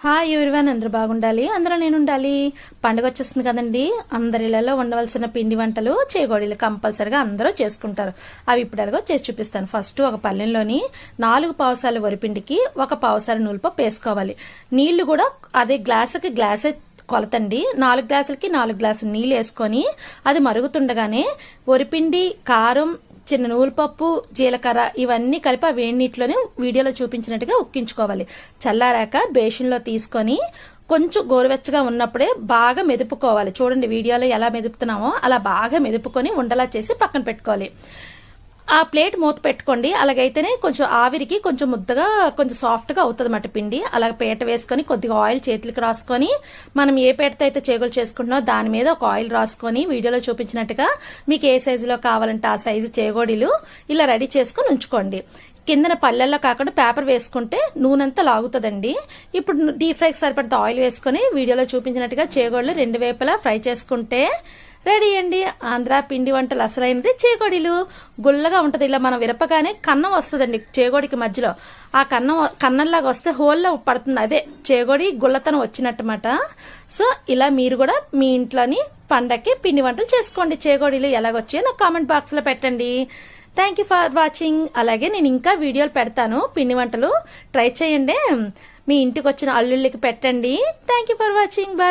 Hi everyone, అందరూ బాగుండాలి, అందరూ నేను ఉండాలి. పండుగ వచ్చేస్తుంది కదండి. అందరిలో ఉండవలసిన పిండి వంటలు చేగోడీలు కంపల్సరిగా అందరూ చేసుకుంటారు. అవి ఇప్పుడు ఎలాగో చేసి చూపిస్తాను. ఫస్ట్ ఒక పల్లెంలోని 4 పావుసాలు వరిపిండికి 1 పావుసాలు నూలుపప్పు వేసుకోవాలి. నీళ్లు కూడా అదే గ్లాసుకి గ్లాసే కొలతండి. 4 గ్లాసులకి 4 గ్లాసులు నీళ్ళు వేసుకొని అది మరుగుతుండగానే వరిపిండి, కారం, చిన్న నూలుపప్పు, జీలకర్ర ఇవన్నీ కలిపి ఆ వేడి నీటిలోనే వీడియోలో చూపించినట్టుగా ఉక్కించుకోవాలి. చల్లారాక బేషన్లో తీసుకొని కొంచెం గోరువెచ్చగా ఉన్నప్పుడే బాగా మెదుపుకోవాలి. చూడండి వీడియోలో ఎలా మెదుపుతున్నామో అలా బాగా మెదుపుకొని ఉండలా చేసి పక్కన పెట్టుకోవాలి. ఆ ప్లేట్ మూత పెట్టుకోండి. అలాగైతేనే కొంచెం ఆవిరికి కొంచెం ముద్దగా కొంచెం సాఫ్ట్గా అవుతుంది అన్నమాట పిండి. అలాగ పీట వేసుకొని కొద్దిగా ఆయిల్ చేతులకి రాసుకొని మనం ఏ పీటతో అయితే చేగులు చేసుకుంటున్నామో దాని మీద ఒక ఆయిల్ రాసుకొని వీడియోలో చూపించినట్టుగా మీకు ఏ సైజులో కావాలంటే ఆ సైజు చేగోడీలు ఇలా రెడీ చేసుకొని ఉంచుకోండి. కిందన పల్లెల్లో కాకుండా పేపర్ వేసుకుంటే నూనెంతా లాగుతుందండి. ఇప్పుడు డీప్ ఫ్రైకి సరిపడంత ఆయిల్ వేసుకొని వీడియోలో చూపించినట్టుగా చేగోడీలు 2 వైపులా ఫ్రై చేసుకుంటే రెడీ అండి. ఆంధ్ర పిండి వంటలు అసలైనది చేగోడీలు. గుల్లగా ఉంటుంది. ఇలా మనం విరపగానే కన్నం వస్తుందండి చేగోడికి మధ్యలో. ఆ కన్నంలాగా వస్తే హోల్లో పడుతుంది. అదే చేగోడి గుల్లతనం వచ్చినట్టమాట. సో ఇలా మీరు కూడా మీ ఇంట్లోని పండక్కి పిండి వంటలు చేసుకోండి. చేగోడీలు ఎలాగొచ్చాయో నాకు కామెంట్ బాక్స్లో పెట్టండి. Thank you for watching. అలాగే నేను ఇంకా వీడియోలు పెడతాను. పిండి వంటలు ట్రై చేయండి. మీ ఇంటికి వచ్చిన అల్లుళ్ళకి పెట్టండి. Thank you for watching. Bye.